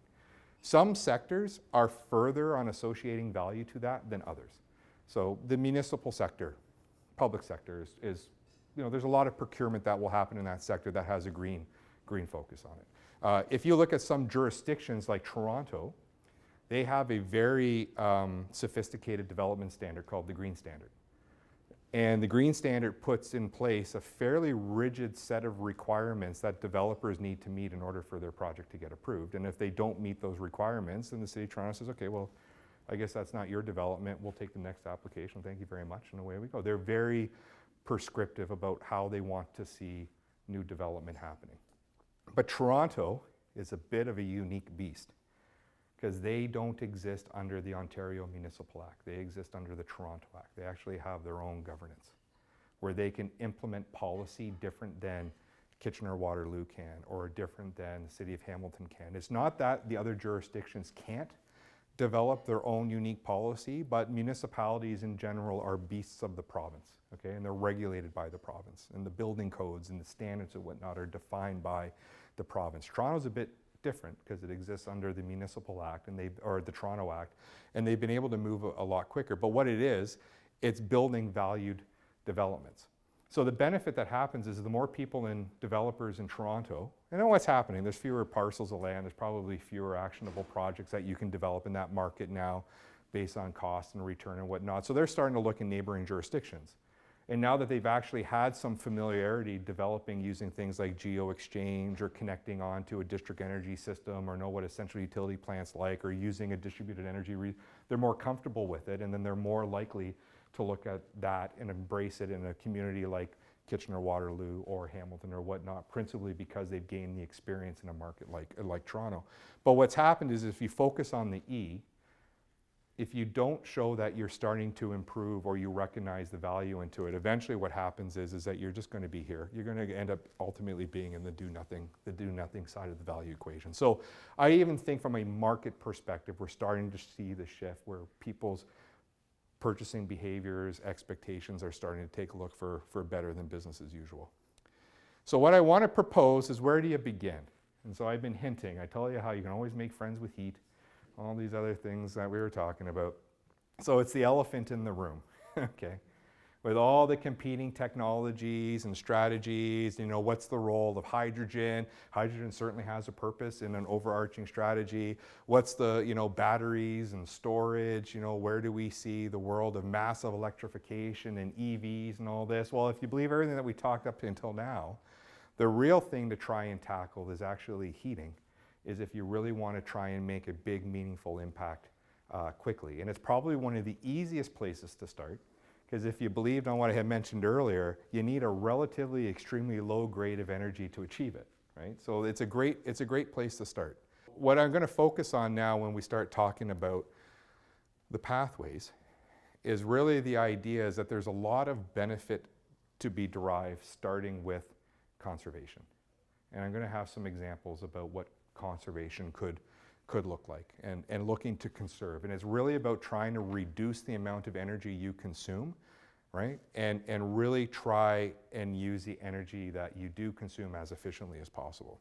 Some sectors are further on associating value to that than others. So the municipal sector, public sector is you know, there's a lot of procurement that will happen in that sector that has a green focus on it. If you look at some jurisdictions like Toronto, they have a very sophisticated development standard called the Green Standard. And the Green Standard puts in place a fairly rigid set of requirements that developers need to meet in order for their project to get approved. And if they don't meet those requirements, then the City of Toronto says, okay, well, I guess that's not your development. We'll take the next application. Thank you very much. And away we go. They're very prescriptive about how they want to see new development happening. But Toronto is a bit of a unique beast because they don't exist under the Ontario Municipal Act. They exist under the Toronto Act. They actually have their own governance where they can implement policy different than Kitchener-Waterloo can or different than the City of Hamilton can. It's not that the other jurisdictions can't develop their own unique policy, but municipalities in general are beasts of the province, okay? And they're regulated by the province, and the building codes and the standards and whatnot are defined by the province. Toronto's a bit different because it exists under the Municipal Act or the Toronto Act, and they've been able to move a lot quicker. But what it is, it's building valued developments. So the benefit that happens is the more people and developers in Toronto, and then what's happening, there's fewer parcels of land, there's probably fewer actionable projects that you can develop in that market now based on cost and return and whatnot. So they're starting to look in neighboring jurisdictions. And now that they've actually had some familiarity developing using things like geo-exchange or connecting onto a district energy system or know what a central utility plant's like or using a distributed energy, they're more comfortable with it, and then they're more likely to look at that and embrace it in a community like Kitchener-Waterloo or Hamilton or whatnot, principally because they've gained the experience in a market like Toronto. But what's happened is if you focus on the E, if you don't show that you're starting to improve or you recognize the value into it, eventually what happens is that you're just going to be here. You're going to end up ultimately being in the do nothing side of the value equation. So I even think from a market perspective, we're starting to see the shift where people's purchasing behaviors, expectations are starting to take a look for better than business as usual. So what I want to propose is, where do you begin? And so I've been hinting. I tell you how you can always make friends with heat, all these other things that we were talking about. So it's the elephant in the room, okay? With all the competing technologies and strategies, what's the role of hydrogen? Hydrogen certainly has a purpose in an overarching strategy. What's the, batteries and storage? Where do we see the world of massive electrification and EVs and all this? Well, if you believe everything that we talked up until now, the real thing to try and tackle is actually heating, is if you really want to try and make a big, meaningful impact quickly. And it's probably one of the easiest places to start, because if you believed on what I had mentioned earlier, you need a relatively extremely low grade of energy to achieve it, right? So it's a great place to start. What I'm going to focus on now when we start talking about the pathways is really the idea is that there's a lot of benefit to be derived starting with conservation. And I'm going to have some examples about what conservation could look like and looking to conserve. And it's really about trying to reduce the amount of energy you consume, right? And really try and use the energy that you do consume as efficiently as possible.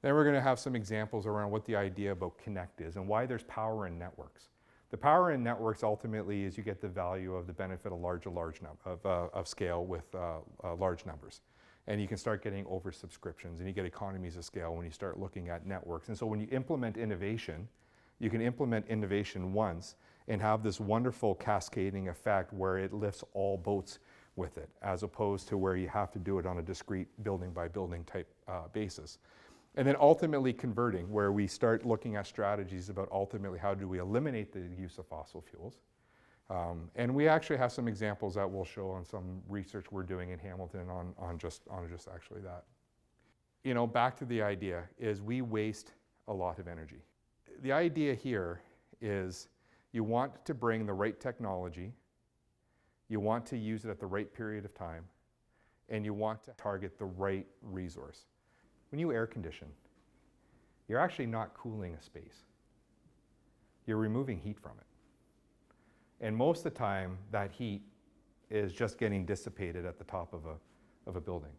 Then we're going to have some examples around what the idea about connect is and why there's power in networks. The power in networks ultimately is you get the value of the benefit of scale with large numbers. And you can start getting oversubscriptions, and you get economies of scale when you start looking at networks. And so when you implement innovation, you can implement innovation once and have this wonderful cascading effect where it lifts all boats with it, as opposed to where you have to do it on a discrete building by building type basis. And then ultimately converting, where we start looking at strategies about ultimately how do we eliminate the use of fossil fuels. And we actually have some examples that we'll show on some research we're doing in Hamilton on just actually that. Back to the idea is we waste a lot of energy. The idea here is you want to bring the right technology, you want to use it at the right period of time, and you want to target the right resource. When you air condition, you're actually not cooling a space. You're removing heat from it. And most of the time, that heat is just getting dissipated at the top of a building,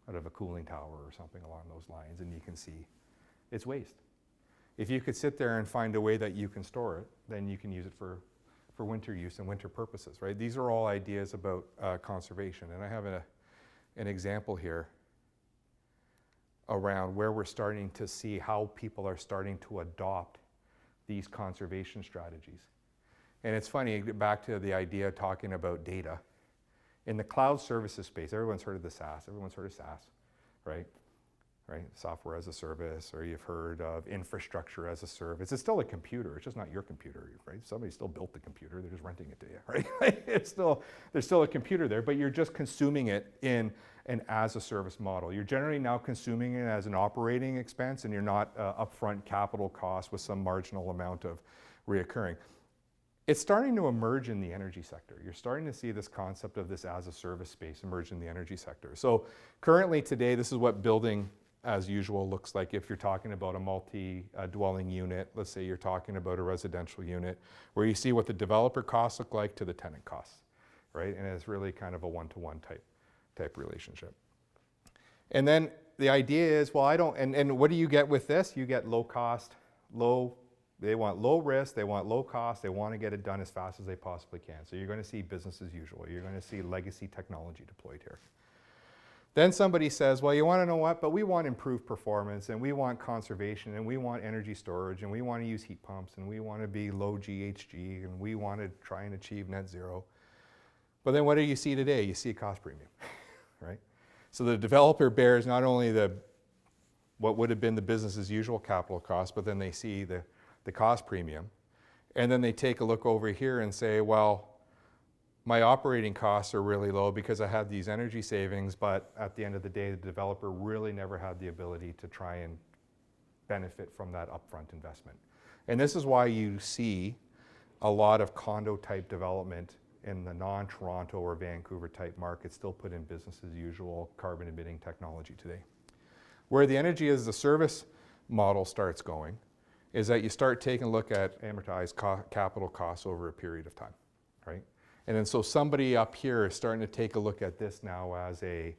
out of a cooling tower or something along those lines, and you can see it's waste. If you could sit there and find a way that you can store it, then you can use it for winter use and winter purposes, right? These are all ideas about conservation. And I have an example here around where we're starting to see how people are starting to adopt these conservation strategies. And it's funny, back to the idea of talking about data. In the cloud services space, everyone's heard of the SaaS, everyone's heard of SaaS, right? Software as a service, or you've heard of infrastructure as a service. It's still a computer, it's just not your computer, right? Somebody still built the computer, they're just renting it to you, right? There's still a computer there, but you're just consuming it in an as a service model. You're generally now consuming it as an operating expense, and you're not upfront capital cost with some marginal amount of reoccurring. It's starting to emerge in the energy sector. You're starting to see this concept of this as a service space emerge in the energy sector. So currently today, this is what building as usual looks like if you're talking about a multi-dwelling unit. Let's say you're talking about a residential unit, where you see what the developer costs look like to the tenant costs, right? And it's really kind of a one-to-one type relationship. And then the idea is, well, and what do you get with this? You get low cost, they want low risk, they want low cost, they want to get it done as fast as they possibly can. So you're going to see business as usual. You're going to see legacy technology deployed here. Then somebody says, well, you want to know what? But we want improved performance, and we want conservation, and we want energy storage, and we want to use heat pumps, and we want to be low GHG, and we want to try and achieve net zero. But then what do you see today? You see a cost premium, right? So the developer bears not only what would have been the business as usual capital cost, but then they see the cost premium. And then they take a look over here and say, well, my operating costs are really low because I had these energy savings, but at the end of the day, the developer really never had the ability to try and benefit from that upfront investment. And this is why you see a lot of condo type development in the non-Toronto or Vancouver type market still put in business as usual carbon emitting technology today. Where the energy as a service model starts going is that you start taking a look at amortized capital costs over a period of time, right? And then so somebody up here is starting to take a look at this now as a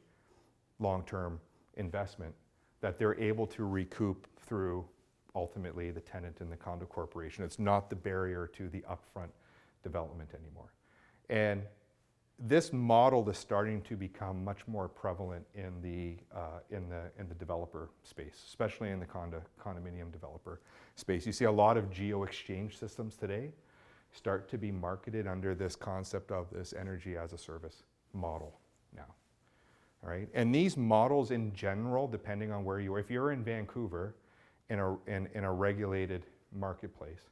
long-term investment that they're able to recoup through ultimately the tenant and the condo corporation. It's not the barrier to the upfront development anymore. And this model is starting to become much more prevalent in the developer space, especially in the condominium developer space. You see a lot of geo-exchange systems today start to be marketed under this concept of this energy as a service model now. All right, and these models in general, depending on where you are, if you're in Vancouver in a regulated marketplace,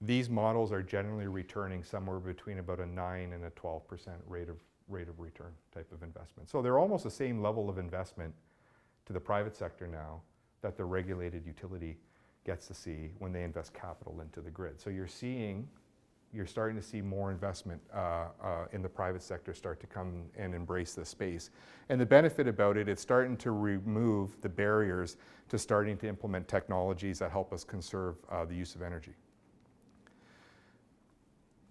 these models are generally returning somewhere between about a 9 and a 12% rate of return type of investment. So they're almost the same level of investment to the private sector now that the regulated utility gets to see when they invest capital into the grid. So you're starting to see more investment in the private sector start to come and embrace this space. And the benefit about it, it's starting to remove the barriers to starting to implement technologies that help us conserve the use of energy.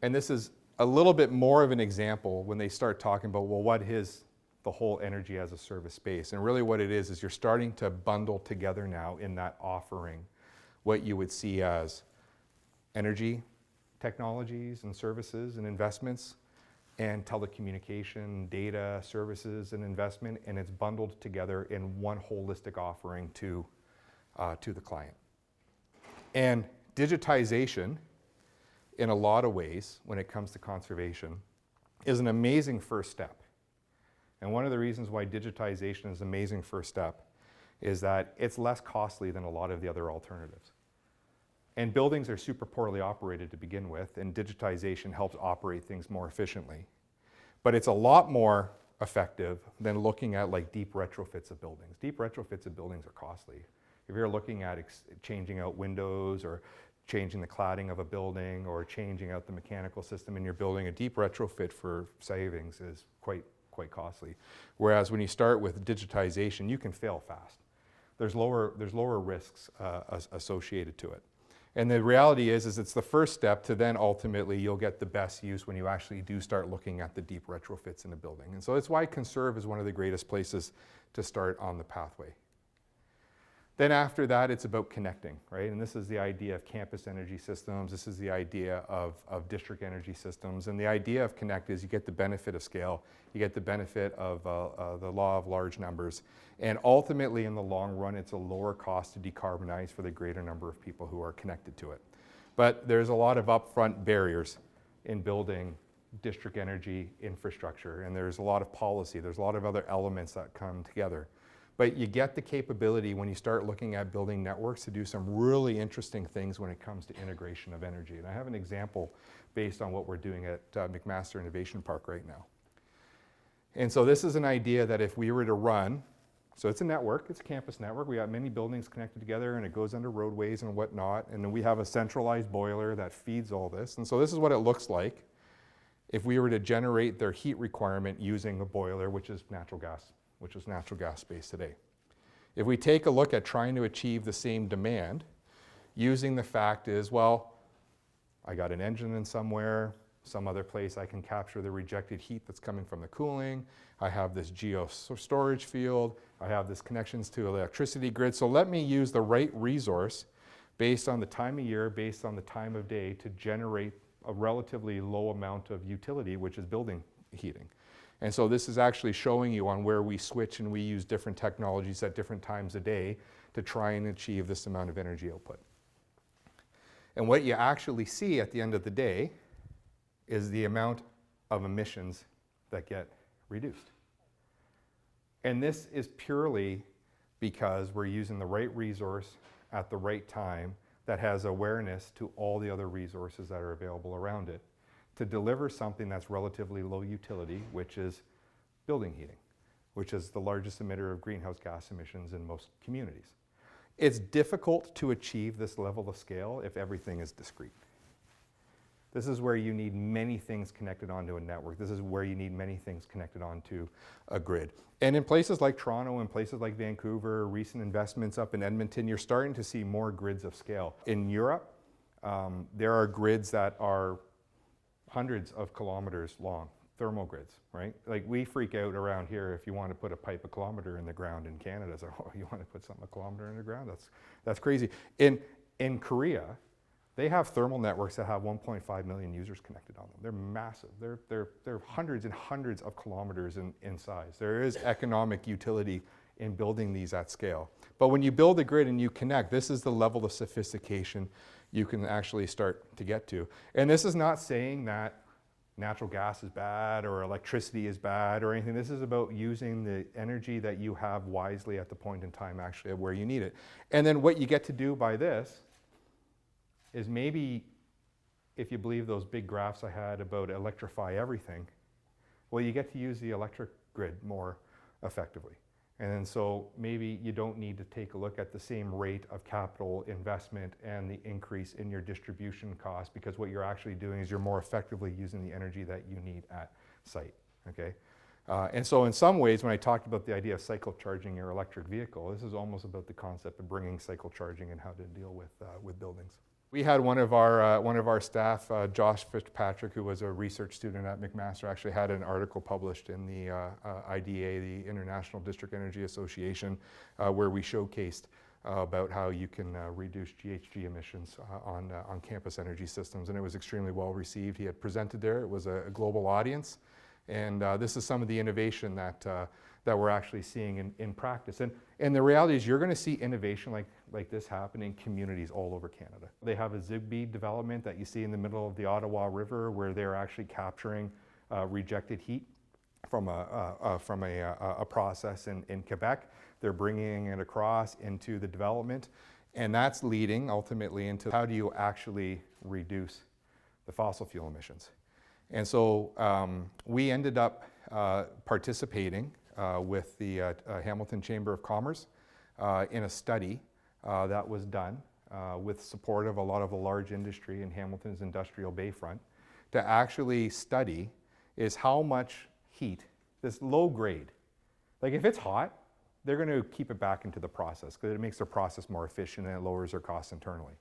And this is a little bit more of an example when they start talking about, well, what is the whole energy as a service space? And really what it is you're starting to bundle together now in that offering what you would see as energy technologies and services and investments and telecommunication, data, services and investment, and it's bundled together in one holistic offering to the client. And digitization, in a lot of ways, when it comes to conservation, is an amazing first step. And one of the reasons why digitization is an amazing first step is that it's less costly than a lot of the other alternatives. And buildings are super poorly operated to begin with, and digitization helps operate things more efficiently. But it's a lot more effective than looking at like deep retrofits of buildings. Deep retrofits of buildings are costly. If you're looking at changing out windows or changing the cladding of a building or changing out the mechanical system in your building, a deep retrofit for savings is quite costly. Whereas when you start with digitization, you can fail fast. There's lower risks associated to it. And the reality is it's the first step to then ultimately you'll get the best use when you actually do start looking at the deep retrofits in a building. And so that's why Conserve is one of the greatest places to start on the pathway. Then after that, it's about connecting, right? And this is the idea of campus energy systems. This is the idea of district energy systems. And the idea of connect is you get the benefit of scale. You get the benefit of the law of large numbers. And ultimately, in the long run, it's a lower cost to decarbonize for the greater number of people who are connected to it. But there's a lot of upfront barriers in building district energy infrastructure. And there's a lot of policy. There's a lot of other elements that come together. But you get the capability when you start looking at building networks to do some really interesting things when it comes to integration of energy. And I have an example based on what we're doing at McMaster Innovation Park right now. And so this is an idea that if we were to run, so it's a network, it's a campus network. We have many buildings connected together and it goes under roadways and whatnot. And then we have a centralized boiler that feeds all this. And so this is what it looks like if we were to generate their heat requirement using a boiler, which is natural gas based today. If we take a look at trying to achieve the same demand, using the fact is, well, I got an engine in somewhere, some other place I can capture the rejected heat that's coming from the cooling, I have this geo storage field, I have this connections to electricity grid, so let me use the right resource based on the time of year, based on the time of day to generate a relatively low amount of utility, which is building heating. And so this is actually showing you on where we switch and we use different technologies at different times a day to try and achieve this amount of energy output. And what you actually see at the end of the day is the amount of emissions that get reduced. And this is purely because we're using the right resource at the right time that has awareness to all the other resources that are available around it to deliver something that's relatively low utility, which is building heating, which is the largest emitter of greenhouse gas emissions in most communities. It's difficult to achieve this level of scale if everything is discrete. This is where you need many things connected onto a network. This is where you need many things connected onto a grid. And in places like Toronto and places like Vancouver, recent investments up in Edmonton, you're starting to see more grids of scale. In Europe, there are grids that are hundreds of kilometers long, thermal grids, right? Like we freak out around here if you want to put a pipe a kilometer in the ground in Canada. So, oh, you want to put something a kilometer in the ground? That's crazy. In Korea, they have thermal networks that have 1.5 million users connected on them. They're massive. They're hundreds and hundreds of kilometers in size. There is economic utility in building these at scale. But when you build a grid and you connect, this is the level of sophistication you can actually start to get to. And this is not saying that natural gas is bad or electricity is bad or anything. This is about using the energy that you have wisely at the point in time actually where you need it. And then what you get to do by this is maybe, if you believe those big graphs I had about electrify everything, well, you get to use the electric grid more effectively. And then so maybe you don't need to take a look at the same rate of capital investment and the increase in your distribution cost, because what you're actually doing is you're more effectively using the energy that you need at site, okay? And so in some ways, when I talked about the idea of cycle charging your electric vehicle, this is almost about the concept of bringing cycle charging and how to deal with buildings. We had one of our staff, Josh Fitzpatrick, who was a research student at McMaster, actually had an article published in the IDA, the International District Energy Association, where we showcased about how you can reduce GHG emissions on campus energy systems, and it was extremely well received. He had presented there. It was a global audience, and this is some of the innovation that we're actually seeing in practice. And the reality is you're going to see innovation like this happen in communities all over Canada. They have a Zigbee development that you see in the middle of the Ottawa River where they're actually capturing rejected heat from a process in Quebec. They're bringing it across into the development, and that's leading ultimately into how do you actually reduce the fossil fuel emissions. And so we ended up participating with the Hamilton Chamber of Commerce in a study that was done with support of a lot of the large industry in Hamilton's industrial bayfront to actually study is how much heat, this low grade, like if it's hot, they're going to keep it back into the process because it makes their process more efficient and it lowers their costs internally.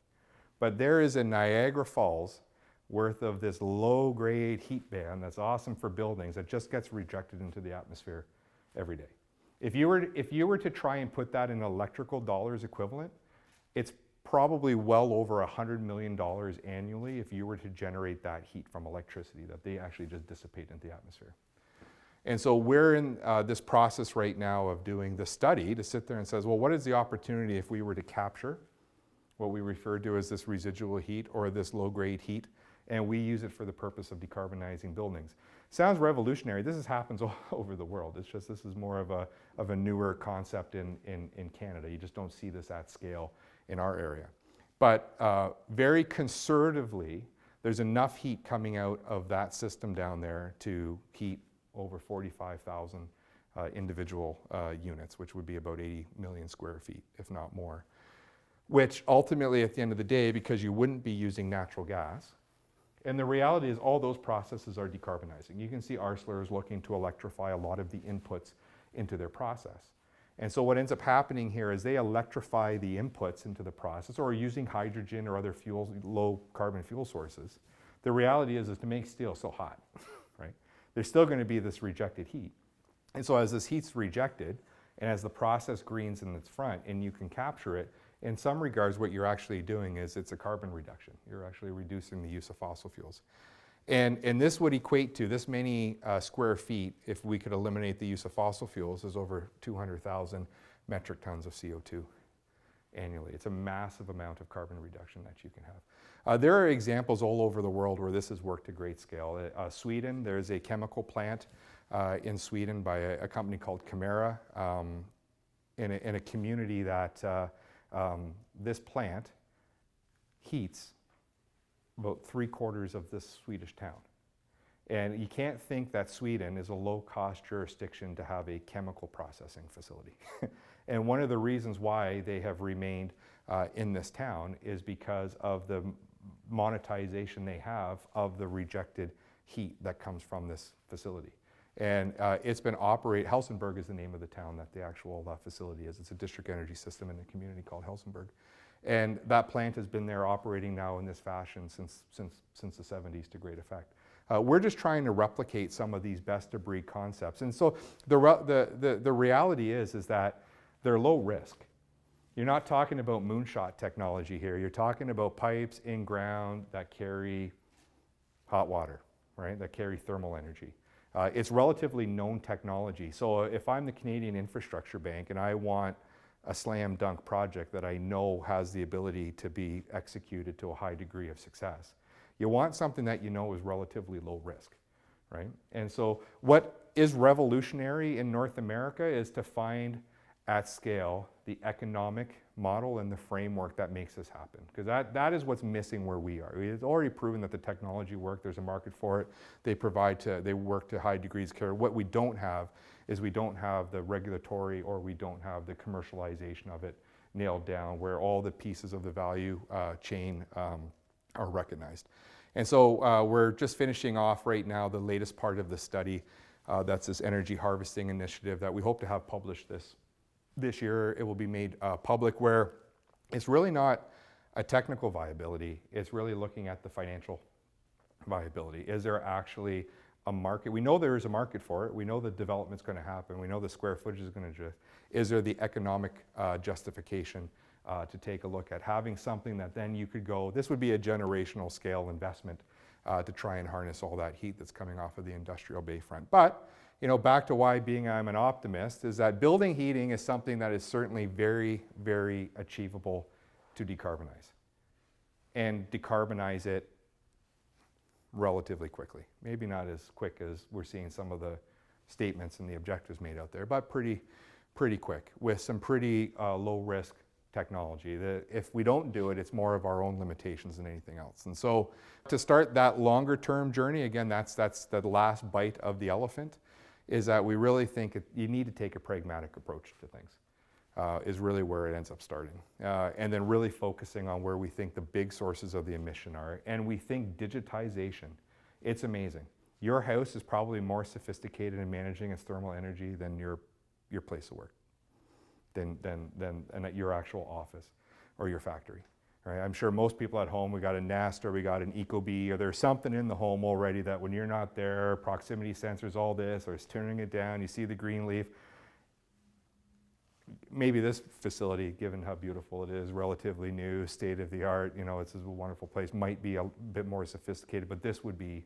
But there is a Niagara Falls worth of this low grade heat band that's awesome for buildings that just gets rejected into the atmosphere every day. If you were to try and put that in electrical dollars equivalent, it's probably well over $100 million annually if you were to generate that heat from electricity that they actually just dissipate into the atmosphere. And so we're in this process right now of doing the study to sit there and says, well, what is the opportunity if we were to capture what we refer to as this residual heat or this low-grade heat, and we use it for the purpose of decarbonizing buildings. Sounds revolutionary. This happens all over the world. It's just this is more of a newer concept in Canada. You just don't see this at scale in our area. But very conservatively, there's enough heat coming out of that system down there to heat over 45,000 individual units, which would be about 80 million square feet, if not more. Which ultimately, at the end of the day, because you wouldn't be using natural gas, and the reality is all those processes are decarbonizing. You can see Arcelor is looking to electrify a lot of the inputs into their process. And so what ends up happening here is they electrify the inputs into the process or using hydrogen or other fuels, low carbon fuel sources. The reality is to make steel so hot, right? There's still going to be this rejected heat. And so as this heat's rejected and as the process greens in its front and you can capture it, in some regards, what you're actually doing is it's a carbon reduction. You're actually reducing the use of fossil fuels. And this would equate to this many square feet, if we could eliminate the use of fossil fuels, is over 200,000 metric tons of CO2. annually. It's a massive amount of carbon reduction that you can have. There are examples all over the world where this has worked to great scale. Sweden, there's a chemical plant in Sweden by a company called Kemira in a community that this plant heats about 3/4 of this Swedish town. And you can't think that Sweden is a low-cost jurisdiction to have a chemical processing facility. And one of the reasons why they have remained in this town is because of the monetization they have of the rejected heat that comes from this facility. And it's been Helsingborg is the name of the town that the actual facility is. It's a district energy system in a community called Helsingborg. And that plant has been there operating now in this fashion since the 70s to great effect. We're just trying to replicate some of these best of breed concepts. And so the reality is that they're low risk. You're not talking about moonshot technology here. You're talking about pipes in ground that carry hot water, right? That carry thermal energy. It's relatively known technology. So if I'm the Canadian Infrastructure Bank and I want a slam dunk project that I know has the ability to be executed to a high degree of success, you want something that you know is relatively low risk, right? And so what is revolutionary in North America is to find at scale the economic model and the framework that makes this happen. Because that is what's missing where we are. It's already proven that the technology works, there's a market for it, they work to high degrees of care. What we don't have is we don't have the regulatory or we don't have the commercialization of it nailed down where all the pieces of the value chain are recognized. And so we're just finishing off right now the latest part of the study. That's this energy harvesting initiative that we hope to have published this year. It will be made public, where it's really not a technical viability. It's really looking at the financial viability. Is there actually a market? We know there is a market for it. We know the development's going to happen. We know the square footage is going to. Is there the economic justification to take a look at having something that then you could go, this would be a generational scale investment to try and harness all that heat that's coming off of the industrial bayfront. But back to why I'm an optimist is that building heating is something that is certainly very, very achievable to decarbonize. And decarbonize it relatively quickly. Maybe not as quick as we're seeing some of the statements and the objectives made out there, but pretty quick with some pretty low risk technology. If we don't do it, it's more of our own limitations than anything else. And so to start that longer term journey, again, that's the last bite of the elephant, is that we really think you need to take a pragmatic approach to things, is really where it ends up starting. And then really focusing on where we think the big sources of the emission are. And we think digitization, it's amazing. Your house is probably more sophisticated in managing its thermal energy than your place of work, than at your actual office or your factory. Right? I'm sure most people at home, we got a Nest or we got an Ecobee, or there's something in the home already that when you're not there, proximity sensors, all this, or it's turning it down, you see the green leaf. Maybe this facility, given how beautiful it is, relatively new, state of the art, it's a wonderful place, might be a bit more sophisticated, but this would be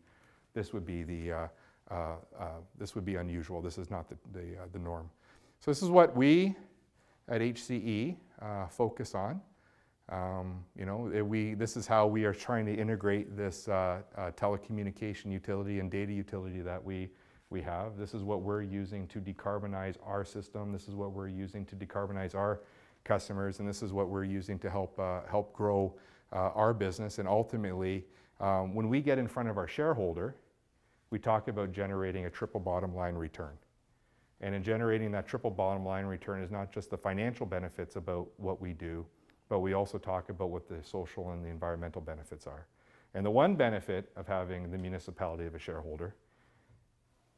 unusual. This is not the norm. So this is what we at HCE focus on. This is how we are trying to integrate this telecommunication utility and data utility that we have. This is what we're using to decarbonize our system. This is what we're using to decarbonize our customers, and this is what we're using to help grow our business. And ultimately, when we get in front of our shareholder, we talk about generating a triple bottom line return. And in generating that triple bottom line return is not just the financial benefits about what we do, but we also talk about what the social and the environmental benefits are. And the one benefit of having the municipality of a shareholder,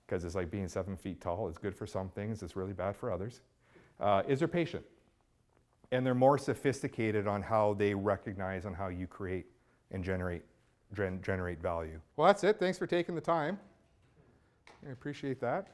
because it's like being 7 feet tall, it's good for some things, it's really bad for others, is they're patient. And they're more sophisticated on how they recognize on how you create and generate value. Well, that's it. Thanks for taking the time. I appreciate that.